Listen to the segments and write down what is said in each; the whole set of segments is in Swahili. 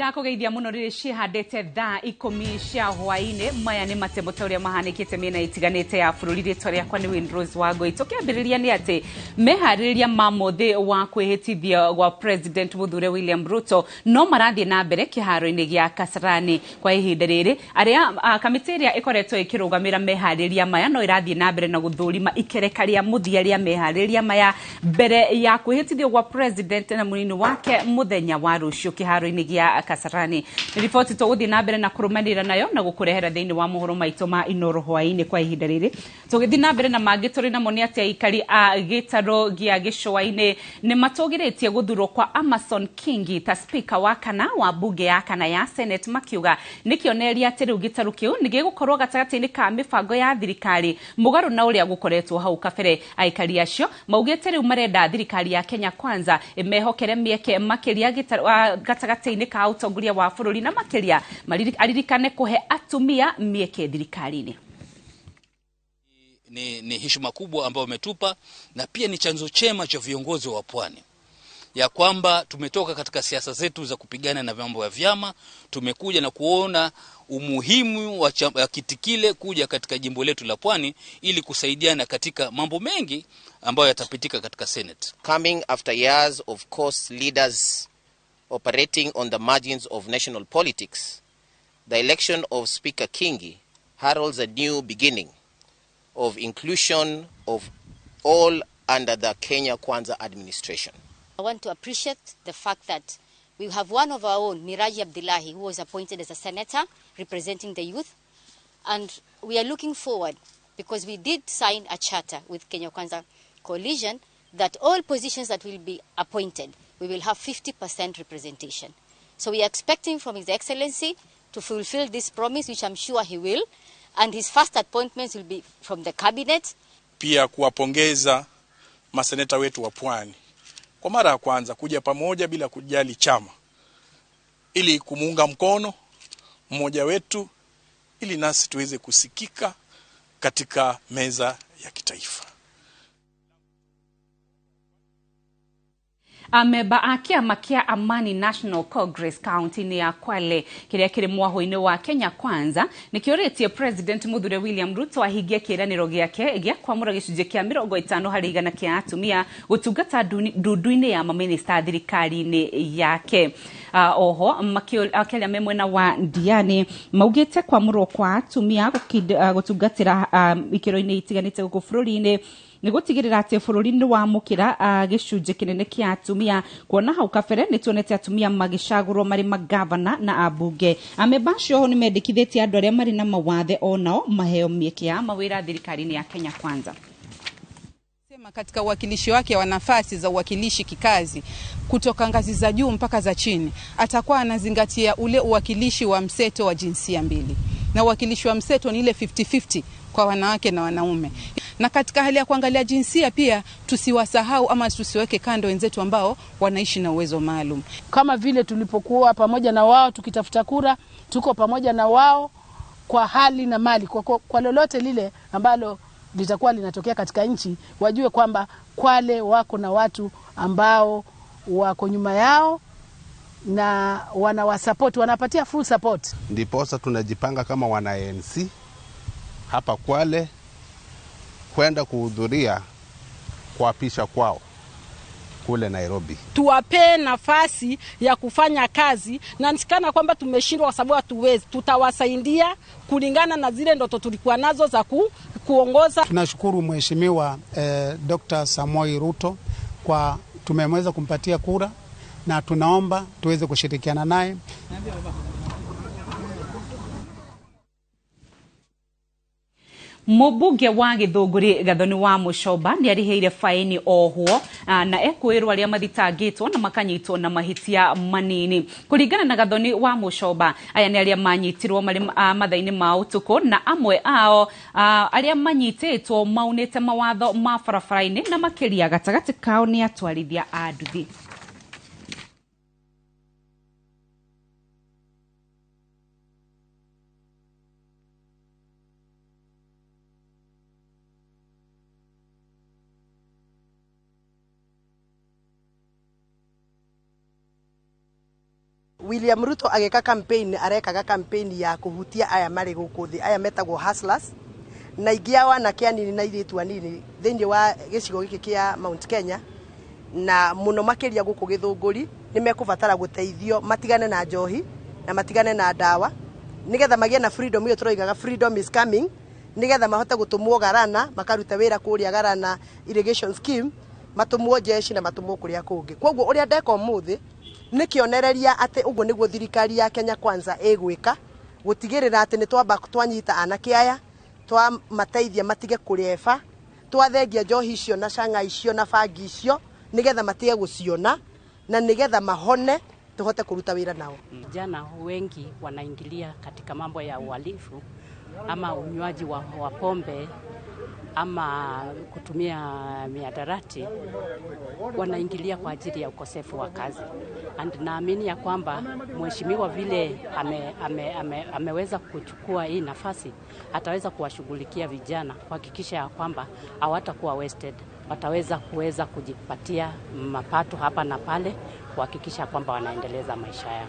Ndakugeithia muno riri cihandete thaa 10 cia hwaini maya ni Matemo toria mahanikite miena itiganite ya bururi ritwa riakwa ni Windrose Wangui tukiambiriria ni ati mehaririria mamuthi wa kwihitithia gwa President Muthure William Ruto no marathie na mbere kiharo-ini gia Kasarani kwa ihinda riri aria kamiti iria ikoretwo ikirugamira mehaririria maya no irathie na mbere na guthurima ikereka ria muthia ria mehaririria maya mbere ya kwihitithio gwa President na munini wake muthenya wa rucio kiharo-ini gia Kasarani. Ripoti tuguthi na mbere na kurumanira nayo na gukurehera thiini wa mohoro maitu ma Inoro hwaini kwa ihinda riri. Tugithi na mbere na mangi turi namo ni ati aikari a gitaro gia gicwaini ni matugiritie guthurwo kwa Amason Kingi ta speaker wa kana wa bunge ya kana ya Senate makiuga nikioneria ati riu gitaro kiu nigigukorwo gatagati-ini ka mibango ya thirikari mugaru na uria gukoretwo hau kabere. Aikari acio maugite riu marenda thirikari ya Kenya Kwanza imehokere mieke makiria gatagati-ini ka utongoria wa bururi na makiria aririkane kuhe atumia mieke thirikari-ini. Ni heshima kubwa ambayo umetupa na pia ni chanzo chema cha viongozi wa pwani ya kwamba tumetoka katika siasa zetu za kupigana na mambo ya vyama, tumekuja na kuona umuhimu wa kiti kile kuja katika jimbo letu la pwani ili kusaidiana katika mambo mengi ambayo yatapitika katika Senate. Coming after years of course leaders operating on the margins of national politics, the election of Speaker Kingi heralds a new beginning of inclusion of all under the Kenya Kwanza administration. I want to appreciate the fact that we have one of our own, Miraji Abdullahi, who was appointed as a senator representing the youth. And we are looking forward, because we did sign a charter with Kenya Kwanza Coalition, that all positions that will be appointed, we will have 50% representation. So we are expecting from His Excellency to fulfill this promise, which I'm sure he will. And his first appointments will be from the cabinet. Pia kuwapongeza maseneta wetu wa pwani kwa mara ya kwanza kuja pamoja bila kujali chama, ili kumuunga mkono mmoja wetu ili nasi tuweze kusikika katika meza ya kitaifa. Ameba akia makia Amani National Congress County ni ya Kwale kiria kiri mwaho-ini wa Kenya Kwanza nikioretie President Muthure William Ruto ahigie kiraniro giake gia kwamura gicunje kia 50 hari 100 kia atumia gutungata ndundu-ini ya maminista thirikari-ini yake. Oho makiaria memwena wa Ndiani maugite kwamurwo kwa atumia gutungatira ikiro-ini itiganite guku bururi-ini ni gutigirira ati bururi-ini wa mukira gicunje kinene kia atumia kuona hau kabere ni tuonete atumia magicagurwo mari magavana na abunge. Amebacio ho ni mendikithitie andu aria mari na mawathe onao maheo mieke ya mawira thirikari-ini ya Kenya Kwanza. Katika uwakilishi wake wa nafasi za uwakilishi kikazi kutoka ngazi za juu mpaka za chini atakuwa anazingatia ule uwakilishi wa mseto wa jinsia mbili, na uwakilishi wa mseto ni ile 50-50 kwa wanawake na wanaume. Na katika hali ya kuangalia jinsia pia tusiwasahau ama tusiweke kando wenzetu ambao wanaishi na uwezo maalum. Kama vile tulipokuwa pamoja na wao tukitafuta kura, tuko pamoja na wao kwa hali na mali, kwa lolote lile ambalo litakuwa linatokea katika nchi, wajue kwamba Kwale wako na watu ambao wako nyuma yao na wanawasupport, wanapatia full support. Ndiposa tunajipanga kama wana ANC hapa Kwale kwenda kuhudhuria kuapisha kwao kule Nairobi. Tuwape nafasi ya kufanya kazi, na nisikana kwamba tumeshindwa kwa sababu hatuwezi. Tutawasaidia kulingana na zile ndoto tulikuwa nazo za kuongoza. Tunashukuru mheshimiwa Dr. Samoei Ruto kwa tumeweza kumpatia kura, na tunaomba tuweze kushirikiana naye. Mubunge wa Githunguri Gathoni wa Mushoba ni ariheire faini ohuo na ekwirwa aria mathitangitwo na makanyitwo na mahitia manini. Kuringana na Gathoni wa Mushoba, aya ni aria manyitirwo mari mathaini ma utuku, na amwe ao aria manyititwo maunite mawatho ma barabara-ini na makiria gatagati kao ni atwarithia a nduthi. William Ruto ageka campaign arekaga campaign ya kuhutia aya mari guku thi aya metagwo hustlers na ingiawa na kianini na iritu anini thiini wa gicigo giki kia Mount Kenya na muno makiria guku githunguri nimekubatara guteithio matigane na njohi na matigane na dawa nigetha magie na freedom iyo turoigaga freedom is coming nigetha mahote gutumwo Garana makaruta wira kuria Garana irrigation scheme matumwo jeshi na matumwo kuria kungi koguo uria ndeka umuthi ni kionereria ati uguo niguo thirikari ya Kenya Kwanza igwika gutigirira ati ni twamba twanyita anake aya twa mateithia matige kurieba twathengia njohi icio na canga icio na bangi icio nigetha matige guciona na nigetha mahone tuhote kuruta wira nao. Vijana wengi wanaingilia katika mambo ya uhalifu ama unywaji wa pombe ama kutumia mihadarati, wanaingilia kwa ajili ya ukosefu wa kazi. And naamini ya kwamba mheshimiwa vile ameweza kuchukua hii nafasi, ataweza kuwashughulikia vijana kuhakikisha ya kwamba hawatakuwa wasted, wataweza kujipatia mapato hapa na pale, kuhakikisha kwamba wanaendeleza maisha yao.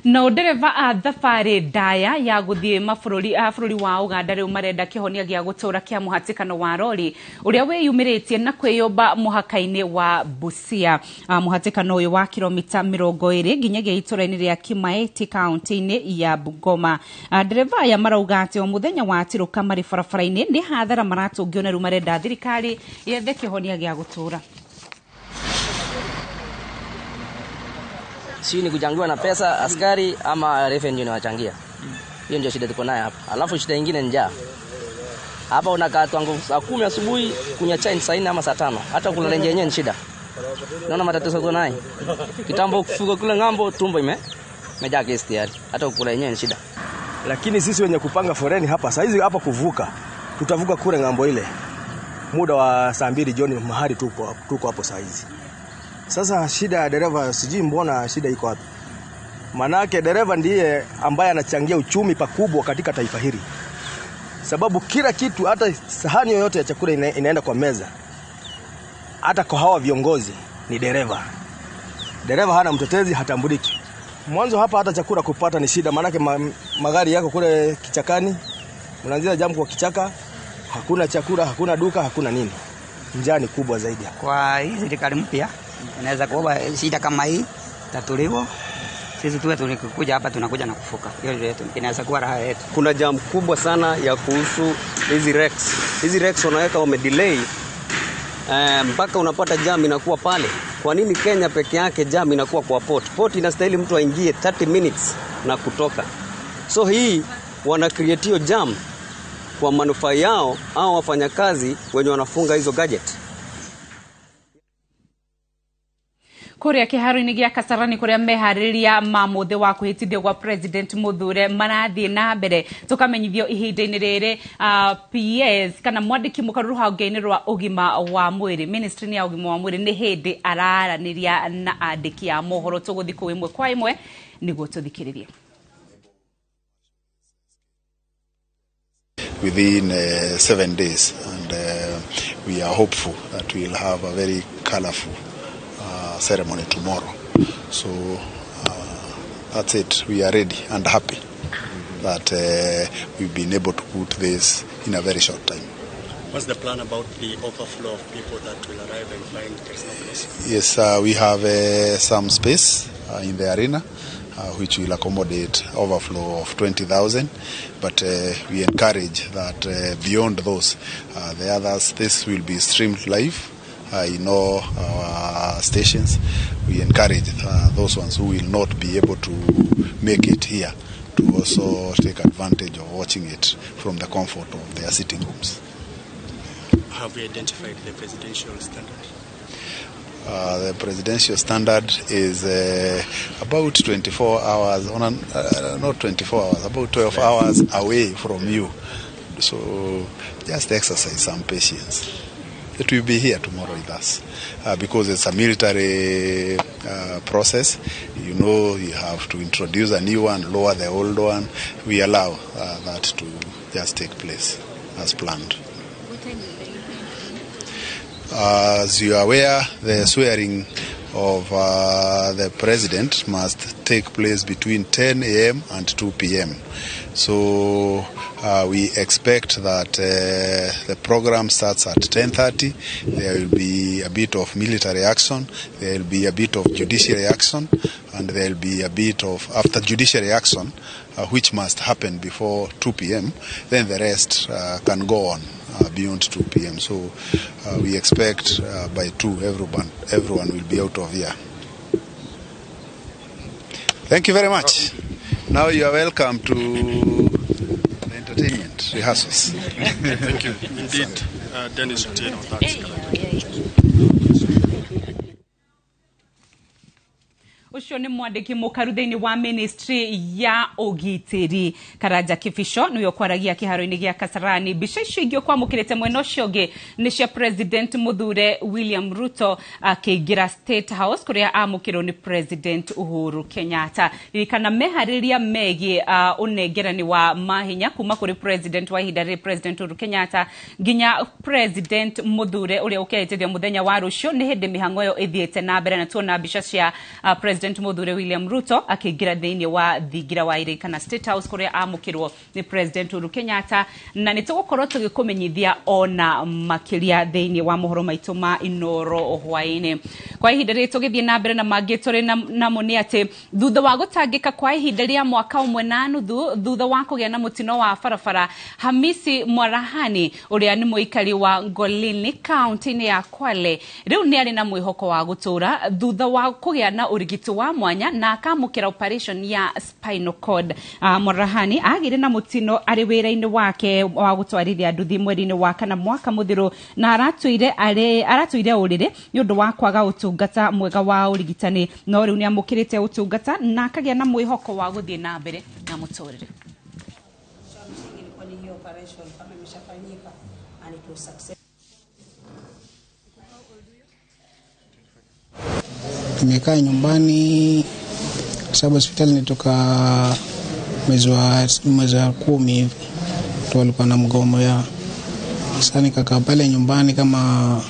No dereva a thabari ndaya ya guthie bururi wa Uganda riu marenda kihonia gia gutura kia muhatikano wa rori uria wiyumiritie na kwiyumba muhakaini wa Busia. Muhatikano uyu wa kilomita 20 nginyagia ituraini ria Kimaeti kaunti-ini ya Bungoma. Dereva ya marauga ati o muthenya wa tiruka mari barabara-ini ni hathara maratungio na riu marenda thirikari yethe kihonia gia gutura. Si ni kujangiwa na pesa askari ama revenue ni wachangia. Hiyo ndio shida tuko nayo hapa. Alafu shida nyingine njaa. Hapa unakaa tangu saa 10 asubuhi kunya chai saa 4 ama saa 5. Hata kula lenje yenyewe ni shida. Naona matatizo tuko nayo. Kitambo kufuga kule ngambo tumbo imejaa kesi tayari. Hata kula yenyewe ni shida. Lakini sisi wenye kupanga foreni hapa saa hizi hapa kuvuka. Tutavuka kule ngambo ile. Muda wa saa 2 jioni mahali tuko hapo saa hizi. Sasa shida ya dereva sijui mbona shida iko wapi. Manake dereva ndiye ambaye anachangia uchumi pakubwa katika taifa hili. Sababu kila kitu, hata sahani yoyote ya chakula inaenda kwa meza. Hata kwa hawa viongozi ni dereva. Dereva hana mtetezi, hatambuliki. Mwanzo hapa hata chakula kupata ni shida, manake magari yako kule kichakani. Unaanzia jambo kwa kichaka, hakuna chakula, hakuna duka, hakuna nini. Njaa ni kubwa zaidi. Kwa hii serikali mpya inaweza kuomba shida kama hii tatuliwo. Sisi tuwe tulikuja hapa tunakuja na kufuka. Hiyo yetu inaweza kuwa raha yetu. Kuna jam kubwa sana ya kuhusu hizi Rex. Hizi Rex wanaweka wamedelay mpaka unapata jam inakuwa pale. Kwa nini Kenya peke yake jam inakuwa kwa port? Port inastahili mtu aingie 30 minutes na kutoka. So hii wana create jam kwa manufaa yao au wafanyakazi wenye wanafunga hizo gadget. Kuria kiharo-ini gia Kasarani kuria mehariria mamuthe wa kuhitithio gwa President Muthure marathie na mbere tukamenyithio ihinda-ini riri PS kana mwandiki mukaru ruhonge-ini rwa ugima wa mwiri ministry ya ugima wa mwiri ni hindi araraniria na andiki a mohoro tuguthi ku imwe kwa imwe niguo tuthikiririe. Within 7 days, and we are hopeful that we will have a very colorful ceremony tomorrow. So that's it. We are ready and happy that we've been able to put this in a very short time. What's the plan about the overflow of people that will arrive and find there's no place? Yes, we have some space in the arena which will accommodate overflow of 20,000, but we encourage that beyond those, the others, this will be streamed live in all our stations. We encourage those ones who will not be able to make it here to also take advantage of watching it from the comfort of their sitting rooms. Have we identified the presidential standard? The presidential standard is about 24 hours, not 24 hours, about 12 hours away from you. So just exercise some patience. It will be here tomorrow with us because it's a military process. You know, you have to introduce a new one, lower the old one. We allow that to just take place as planned. As you are aware, the swearing of the president must take place between 10 a.m. and 2 p.m. So we expect that the program starts at 10:30. There will be a bit of military action, there will be a bit of judiciary action, and there will be a bit of after judiciary action, which must happen before 2 p.m. Then the rest can go on beyond 2 p.m. So we expect by 2 everyone will be out of here. Thank you very much. Now you are welcome to the entertainment rehearsals. Thank you. Indeed, Dennis Otieno, that's correct. Ucio ni mwandiki mukaru thiini wa ministry ya ugitiri Karanja Kibisho niyo kwaragia kiharo-ini gia Kasarani. Bica icio ingĩ kwamũkĩrĩte mwena ũcio ũngĩ nĩ cia President Muthure William Ruto akĩingira State House kuria amũkĩrwo ni President Uhuru Kenyatta. Ririkana meharĩria megie unengerani wa mahinya kuma kuri President wa ihinda rĩrĩ President Uhuru Kenyatta nginya President Muthure uria ũkĩrĩtithia muthenya wa rũciũ nĩ hĩndĩ mĩhang'o ĩyo ĩthiĩte na mbere na tuona mbica cia President Muthure William Ruto akĩingira thĩinĩ wa thingira wa irĩ kana State House kuria amũkĩrwo ni President Uhuru Kenyatta, na nĩtũgũkorwo tũgĩkũmenyithia ona makĩria thĩinĩ wa mohoro maitũ ma Inoro hwaĩ-inĩ. Kwa ihinda rĩrĩ tũgĩthiĩ na mbere na mangĩ tũrĩ namo nĩ atĩ thutha wa gũtangĩka kwa ihinda rĩa mwaka ũmwe na nuthu thutha wa kũgĩa na mũtino wa barabara, Hamisi Mwarahani ũrĩa nĩ mũikari wa Ngolini kaunti-inĩ ya Kwale rĩu nĩ arĩ na mwĩhoko wa gũtũra thutha wa kũgĩa na ũrigiti wa mwanya na akamũkĩra operation ya spinal cord. Mwarahani agire na mũtino arĩ wĩra-inĩ wake wa gũtwarithia nduthi mweri-inĩ wa kana mwaka mũthiru na aratuire ũrĩrĩ nĩ ũndũ wa kwaga ũtungata mwega wa ũrigitani, no rĩu nĩ amũkĩrĩte ũtungata na akagĩa na mwĩhoko wa gũthiĩ na mbere na mũtũrĩre. Nimekaa nyumbani sababu hospitali nitoka mwezi wa 10 hivi ndio walikuwa na mgomo ya. Sasa nikakaa pale nyumbani kama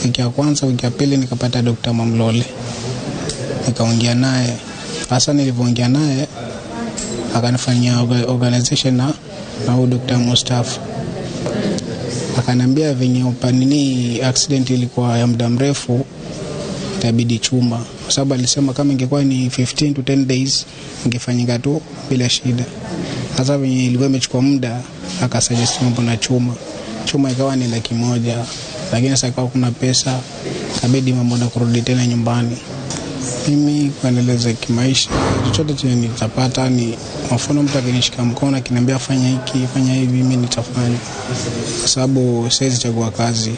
wiki ya kwanza, wiki ya pili nikapata Dr. Mamlole. Nikaongea naye. Sasa nilipoongea naye akanifanyia organization na Dr. Mustafa. Akaniambia venye upanini accident ilikuwa ya muda mrefu itabidi chuma, kwa sababu alisema kama ingekuwa ni 15 to 10 days ingefanyika tu bila shida. Sasa venye ilikuwa imechukua muda akasuggest mambo na chuma ikawa ni 100,000, lakini sasa ikawa kuna pesa kabidi mambo na kurudi tena nyumbani. Mimi kuendeleza kimaisha chochote chenye nitapata ni mfano mtu akinishika mkono akiniambia fanya hiki fanya hivi mimi nitafanya, kwa sababu siwezi chagua kazi.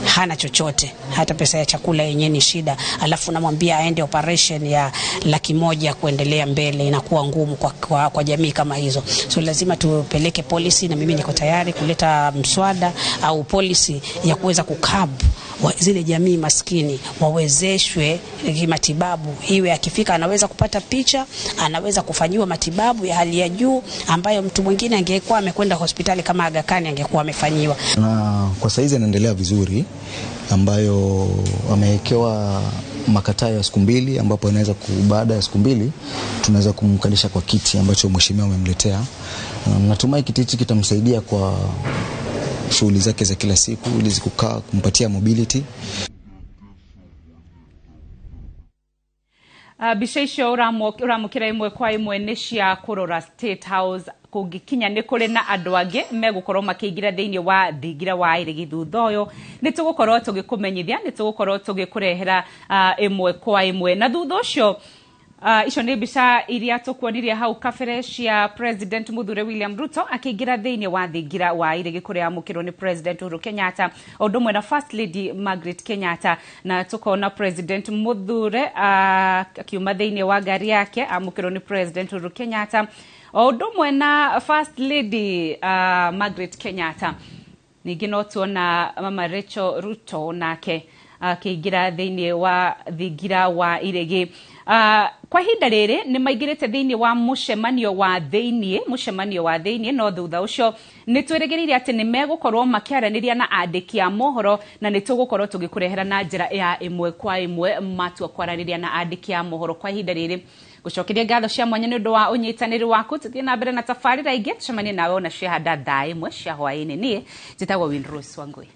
Hana chochote, hata pesa ya chakula yenyewe ni shida, alafu namwambia aende operation ya 100,000 kuendelea mbele, inakuwa ngumu kwa jamii kama hizo. So lazima tupeleke policy, na mimi niko tayari kuleta mswada au policy ya kuweza kukabu zile jamii maskini wawezeshwe kimatibabu, iwe akifika anaweza kupata picha, anaweza kufanyiwa matibabu ya hali ya juu ambayo mtu mwingine angekuwa amekwenda hospitali kama Aga Khan angekuwa amefanyiwa. Na kwa saizi anaendelea vizuri, ambayo amewekewa makataa ya siku 2 ambapo anaweza baada ya siku 2 tunaweza kumkalisha kwa kiti ambacho mheshimiwa amemletea. Natumai kiti hichi kitamsaidia kwa shughuli zake za kila siku ili zikukaa kumpatia mobility. Bica icio uramukira imwe kwa imwe nĩ cia kũrora State House kũngĩkinya nĩ kũrĩ na andũ angĩ megũkorwo makĩingira thĩinĩ wa thingira wa irĩgi thutha ũyũ nĩ tũgũkorwo tũgĩkũmenyithia, nĩ tũgũkorwo tũgĩkũrehera imwe kwa imwe. Na thutha ũcio icio nĩ mbica iria tũkuonirie hau kabere cia President Muthure William Ruto akĩingira thĩinĩ wa thingira wa irĩgi kũrĩa amũkĩrwo ni President Uhuru Kenyatta o ũndũ ũmwe na First Lady Margaret Kenyatta, na tũkona President Muthure akiuma thĩinĩ wa ngari yake amũkĩrwo ni President Uhuru Kenyatta o ũndũ ũmwe na First Lady Margaret Kenyatta. Ningĩ no tuona Mama Rachel Ruto nake akĩingira thĩinĩ wa thingira wa irĩgi. Kwa hinda riri ni maigirite thiini wa mucemanio wa thiini no thutha ucio ni tweregereire ati ni megukorwo makiaraniria na andiki a mohoro na ni tugukorwo tugikurehera na njira ya imwe kwa imwe matua kwaraniria na andiki a mohoro. Kwa hinda riri gucokeria ngatho cia mwanya ni undu wa unyitaniri waku. Tuthie na mbere na tafarira ingi tucemanie nawe na cia handa thaa imwe cia hwaini. Nie njitagwo Windrose Wangui.